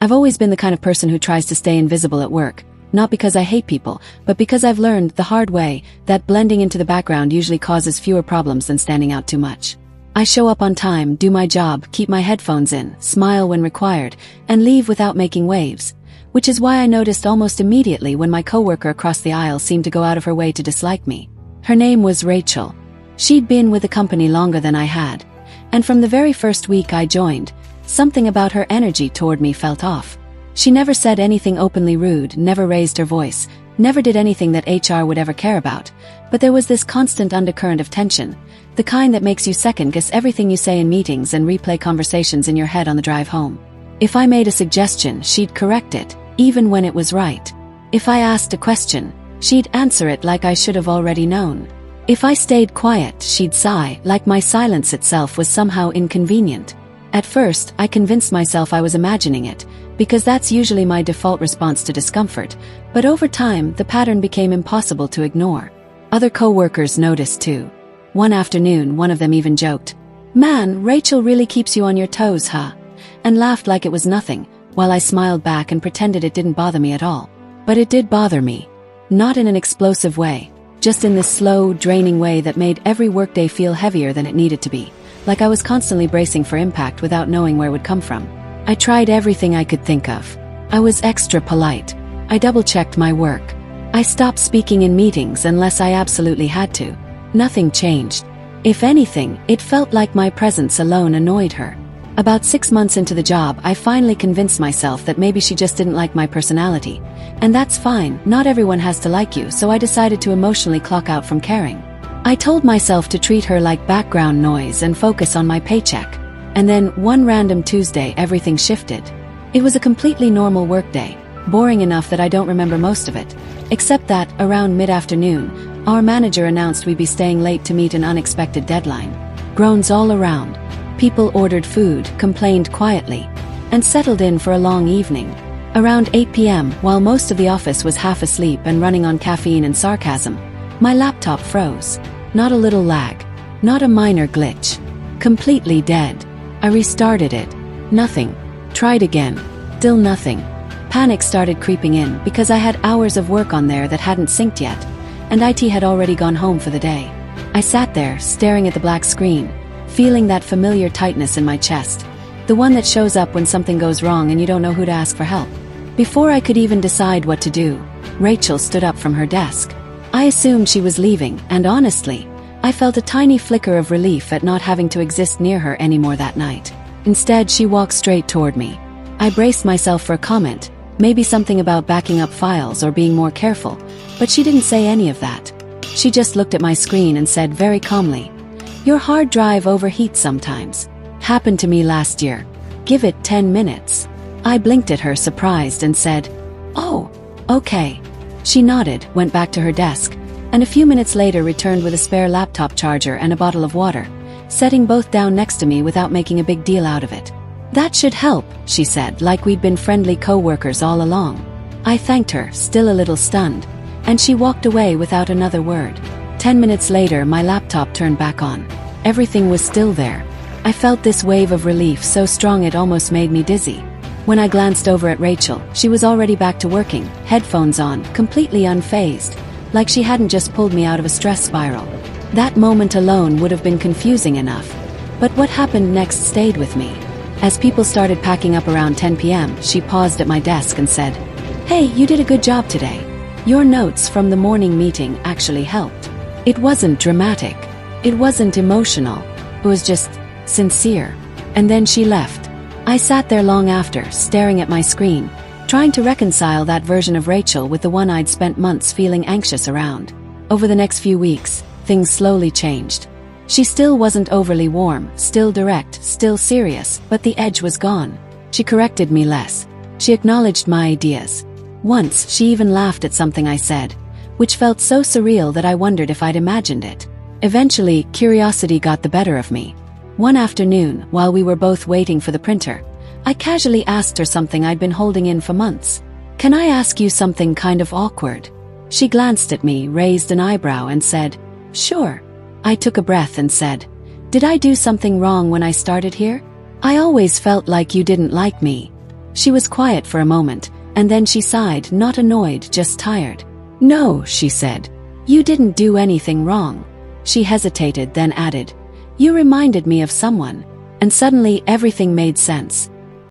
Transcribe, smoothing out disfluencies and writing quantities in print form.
I've always been the kind of person who tries to stay invisible at work, not because I hate people, but because I've learned the hard way that blending into the background usually causes fewer problems than standing out too much. I show up on time, do my job, keep my headphones in, smile when required, and leave without making waves, which is why I noticed almost immediately when my coworker across the aisle seemed to go out of her way to dislike me. Her name was Rachel. She'd been with the company longer than I had, and from the very first week I joined, something about her energy toward me felt off. She never said anything openly rude, never raised her voice, never did anything that HR would ever care about, but there was this constant undercurrent of tension, the kind that makes you second-guess everything you say in meetings and replay conversations in your head on the drive home. If I made a suggestion, she'd correct it, even when it was right. If I asked a question, she'd answer it like I should have already known. If I stayed quiet, she'd sigh, like my silence itself was somehow inconvenient. At first, I convinced myself I was imagining it, because that's usually my default response to discomfort, but over time, the pattern became impossible to ignore. Other coworkers noticed too. One afternoon, one of them even joked, "Man, Rachel really keeps you on your toes, huh?" and laughed like it was nothing, while I smiled back and pretended it didn't bother me at all. But it did bother me. Not in an explosive way, just in this slow, draining way that made every workday feel heavier than it needed to be, like I was constantly bracing for impact without knowing where it would come from. I tried everything I could think of. I was extra polite. I double-checked my work. I stopped speaking in meetings unless I absolutely had to. Nothing changed. If anything, it felt like my presence alone annoyed her. About 6 months into the job, I finally convinced myself that maybe she just didn't like my personality. And that's fine, not everyone has to like you, so I decided to emotionally clock out from caring. I told myself to treat her like background noise and focus on my paycheck. And then, one random Tuesday, everything shifted. It was a completely normal workday, boring enough that I don't remember most of it, except that, around mid-afternoon, our manager announced we'd be staying late to meet an unexpected deadline. Groans all around. People ordered food, complained quietly, and settled in for a long evening. Around 8 p.m., while most of the office was half asleep and running on caffeine and sarcasm, my laptop froze. Not a little lag. Not a minor glitch. Completely dead. I restarted it. Nothing. Tried again. Still nothing. Panic started creeping in because I had hours of work on there that hadn't synced yet, and IT had already gone home for the day. I sat there, staring at the black screen, feeling that familiar tightness in my chest. The one that shows up when something goes wrong and you don't know who to ask for help. Before I could even decide what to do, Rachel stood up from her desk. I assumed she was leaving, and honestly, I felt a tiny flicker of relief at not having to exist near her anymore that night. Instead, she walked straight toward me. I braced myself for a comment, maybe something about backing up files or being more careful, but she didn't say any of that. She just looked at my screen and said very calmly, "Your hard drive overheats sometimes. Happened to me last year. Give it 10 minutes. I blinked at her, surprised, and said, "Oh, okay." She nodded, went back to her desk, and a few minutes later returned with a spare laptop charger and a bottle of water, setting both down next to me without making a big deal out of it. "That should help," she said, like we'd been friendly co-workers all along. I thanked her, still a little stunned, and she walked away without another word. 10 minutes later, my laptop turned back on. Everything was still there. I felt this wave of relief so strong it almost made me dizzy. When I glanced over at Rachel, she was already back to working, headphones on, completely unfazed, like she hadn't just pulled me out of a stress spiral. That moment alone would have been confusing enough. But what happened next stayed with me. As people started packing up around 10 p.m., she paused at my desk and said, "Hey, you did a good job today. Your notes from the morning meeting actually helped." It wasn't dramatic. It wasn't emotional. It was just sincere. And then she left. I sat there long after, staring at my screen, trying to reconcile that version of Rachel with the one I'd spent months feeling anxious around. Over the next few weeks, things slowly changed. She still wasn't overly warm, still direct, still serious, but the edge was gone. She corrected me less. She acknowledged my ideas. Once, she even laughed at something I said, which felt so surreal that I wondered if I'd imagined it. Eventually, curiosity got the better of me. One afternoon, while we were both waiting for the printer, I casually asked her something I'd been holding in for months. "Can I ask you something kind of awkward?" She glanced at me, raised an eyebrow, and said, "Sure." I took a breath and said, "Did I do something wrong when I started here? I always felt like you didn't like me." She was quiet for a moment, and then she sighed, not annoyed, just tired. "No," she said. "You didn't do anything wrong." She hesitated, then added, "You reminded me of someone." And suddenly everything made sense.